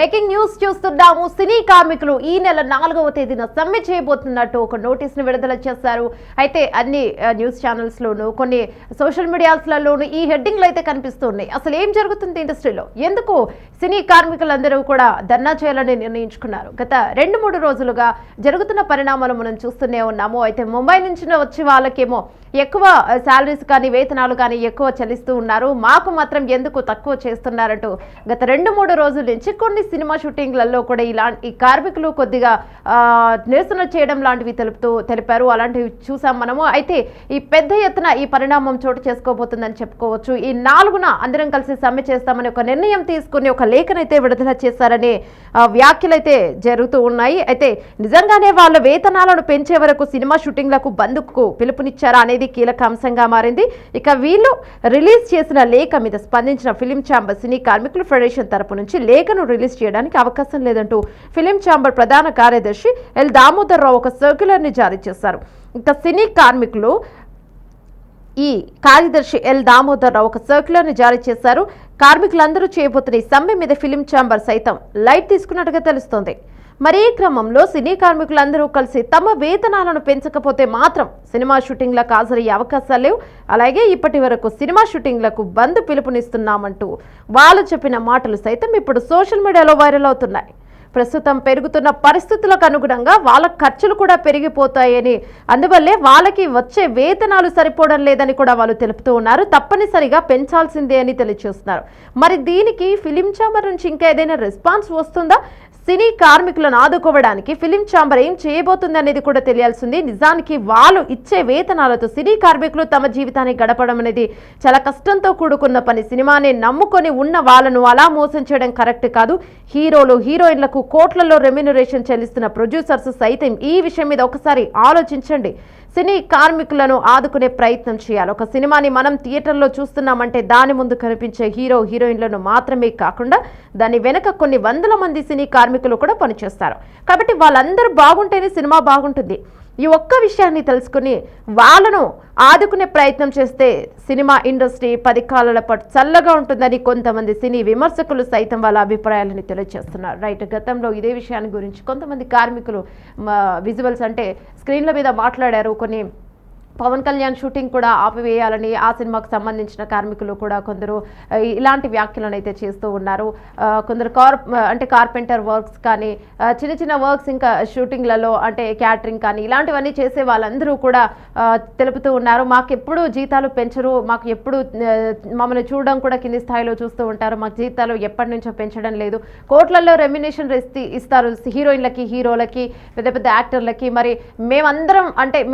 Breaking news చూస్తున్నాము. సినీ కార్మికులు ఈ నెల 4వ తేదీన సమ్మె చేయబోతున్నట్టు ఒక నోటీస్ ను విడుదల చేశారు. అయితే అన్ని న్యూస్ ఛానల్స్ లోను కొన్ని సోషల్ మీడియాస్లలోను ఈ హెడ్డింగ్లు అయితే కనిపిస్తున్నాయి. అసలు ఏం జరుగుతుంది ఇండస్ట్రీలో, ఎందుకు సినీ కార్మికులందరూ కూడా ధర్నా చేయాలని నిర్ణయించుకున్నారు? గత 2-3 రోజులుగా జరుగుతున్న పరిణామాలు మనం చూస్తూనే ఉన్నాము. అయితే ముంబై నుంచి వచ్చి వాళ్ళకేమో ఎక్కువ శాలరీస్ కానీ వేతనాలు కానీ ఎక్కువ చెల్లిస్తూ ఉన్నారు, మాకు మాత్రం ఎందుకు తక్కువ చేస్తున్నారంటూ గత 2-3 రోజుల నుంచి కొన్ని సినిమా షూటింగ్లలో కూడా ఈ కార్మికులు కొద్దిగా నిరసన చేయడం లాంటివి తెలిపారు. అలాంటివి చూసాం మనము. అయితే ఈ పెద్ద ఎత్తున ఈ పరిణామం చోటు చేసుకోబోతుందని చెప్పుకోవచ్చు. ఈ 4న అందరం కలిసి సమ్మె చేస్తామని ఒక నిర్ణయం తీసుకుని ఒక లేఖనైతే విడుదల చేశారని వ్యాఖ్యలైతే జరుగుతూ ఉన్నాయి. అయితే నిజంగానే వాళ్ళ వేతనాలను పెంచే వరకు సినిమా షూటింగ్లకు బంద్కు పిలుపునిచ్చారా అనేది కీలక అంశంగా మారింది. ఇక వీళ్ళు రిలీజ్ చేసిన లేఖ మీద స్పందించిన ఫిలిం ఛాంబర్ సినీ కార్మికుల ఫెడరేషన్ తరపు నుంచి లేఖను రిలీజ్ చేయడానికి అవకాశం లేదంటూ ఫిలిం ఛాంబర్ ప్రధాన కార్యదర్శి ఎల్ దామోదర్ రావు ఒక సర్క్యులర్ ని జారీ చేశారు. ఇక సినీ కార్మికులు ఈ కార్యదర్శి ఎల్ దామోదర్ రావు ఒక సర్క్యులర్ ని జారీ చేశారు. కార్మికులందరూ చేయబోతున్న ఈ సమ్మె మీద ఫిలిం ఛాంబర్ సైతం లైట్ తీసుకున్నట్టుగా తెలుస్తోంది. మరి ఈ క్రమంలో సినీ కార్మికులందరూ కలిసి తమ వేతనాలను పెంచకపోతే మాత్రం సినిమా షూటింగ్లకు హాజరయ్యే అవకాశాలు లేవు, అలాగే ఇప్పటి వరకు సినిమా షూటింగ్లకు బంద్ పిలుపునిస్తున్నామంటూ వాళ్ళు చెప్పిన మాటలు సైతం ఇప్పుడు సోషల్ మీడియాలో వైరల్ అవుతున్నాయి. ప్రస్తుతం పెరుగుతున్న పరిస్థితులకు అనుగుణంగా వాళ్ళ ఖర్చులు కూడా పెరిగిపోతాయని, అందువల్లే వాళ్ళకి వచ్చే వేతనాలు సరిపోవడం లేదని కూడా వాళ్ళు తెలుపుతూ ఉన్నారు. తప్పనిసరిగా పెంచాల్సిందే అని తెలియజేస్తున్నారు. మరి దీనికి ఫిలిం ఛాంబర్ నుంచి ఇంకా ఏదైనా రెస్పాన్స్ వస్తుందా? సినీ కార్మికులను ఆదుకోవడానికి ఫిలిం ఛాంబర్ ఏం చేయబోతుంది అనేది కూడా తెలియాల్సింది. నిజానికి వాళ్ళు ఇచ్చే వేతనాలతో సినీ కార్మికులు తమ జీవితాన్ని గడపడం అనేది చాలా కష్టంతో కూడుకున్న పని. సినిమాని నమ్ముకొని ఉన్న వాళ్ళను అలా మోసం చేయడం కరెక్ట్ కాదు. హీరోలు హీరోయిన్లకు కోట్లలో రెమ్యునరేషన్ చెల్లిస్తున్న ప్రొడ్యూసర్స్ సైతం ఈ విషయం మీద ఒకసారి ఆలోచించండి. సినీ కార్మికులను ఆదుకునే ప్రయత్నం చేయాలి. ఒక సినిమాని మనం థియేటర్లో చూస్తున్నామంటే దాని ముందు కనిపించే హీరో హీరోయిన్లను మాత్రమే కాకుండా దాని వెనక కొన్ని వందల మంది సినీ కార్మికులు కూడా పనిచేస్తారు. కాబట్టి వాళ్ళందరూ బాగుంటేనే సినిమా బాగుంటుంది. ఈ ఒక్క విషయాన్ని తెలుసుకుని వాళ్ళను ఆదుకునే ప్రయత్నం చేస్తే సినిమా ఇండస్ట్రీ 10 కాలాల పాటు చల్లగా ఉంటుందని కొంతమంది సినీ విమర్శకులు సైతం వాళ్ళ అభిప్రాయాలను తెలియజేస్తున్నారు. రైట్, గతంలో ఇదే విషయాన్ని గురించి కొంతమంది కార్మికులు విజువల్స్ అంటే స్క్రీన్ల మీద మాట్లాడారు. కొన్ని పవన్ కళ్యాణ్ షూటింగ్ కూడా ఆపివేయాలని ఆ సినిమాకు సంబంధించిన కార్మికులు కూడా కొందరు ఇలాంటి వ్యాఖ్యలను అయితే చేస్తూ ఉన్నారు. కొందరు కార్పెంటర్ వర్క్స్ కానీ చిన్న చిన్న వర్క్స్ ఇంకా షూటింగ్లలో అంటే క్యాటరింగ్ కానీ ఇలాంటివన్నీ చేసే వాళ్ళందరూ కూడా తెలుపుతూ ఉన్నారు. మాకు ఎప్పుడు జీతాలు పెంచరు, మాకు ఎప్పుడు మమ్మల్ని చూడడం కూడా కింది స్థాయిలో చూస్తూ ఉంటారు, మాకు జీతాలు ఎప్పటి నుంచో పెంచడం లేదు, కోట్లలో రెమ్యునేషన్ ఇస్తారు హీరోయిన్లకి హీరోలకి పెద్ద పెద్ద యాక్టర్లకి. మరి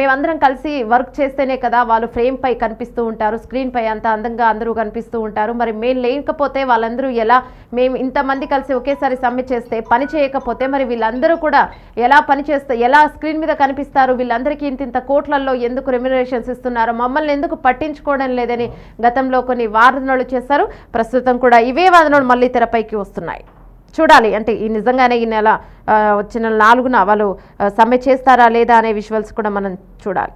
మేమందరం కలిసి వర్క్ చేస్తేనే కదా వాళ్ళు ఫ్రేమ్ పై కనిపిస్తూ ఉంటారు, స్క్రీన్ పై అంత అందంగా అందరూ కనిపిస్తూ ఉంటారు. మరి మేము లేకపోతే వాళ్ళందరూ ఎలా, మేము ఇంతమంది కలిసి ఒకేసారి సమ్మె చేస్తే పని చేయకపోతే మరి వీళ్ళందరూ కూడా ఎలా పని చేస్తే ఎలా స్క్రీన్ మీద కనిపిస్తారు? వీళ్ళందరికీ ఇంత కోట్లలో ఎందుకు రెమ్యునరేషన్స్ ఇస్తున్నారు, మమ్మల్ని ఎందుకు పట్టించుకోవడం లేదని గతంలో కొన్ని వాదనలు చేశారు. ప్రస్తుతం కూడా ఇవే వాదనలు మళ్ళీ తెరపైకి వస్తున్నాయి. చూడాలి అంటే ఈ నిజంగానే ఈ నెల వచ్చిన 4న వాళ్ళు సమ్మె చేస్తారా లేదా అనే విజువల్స్ కూడా మనం చూడాలి.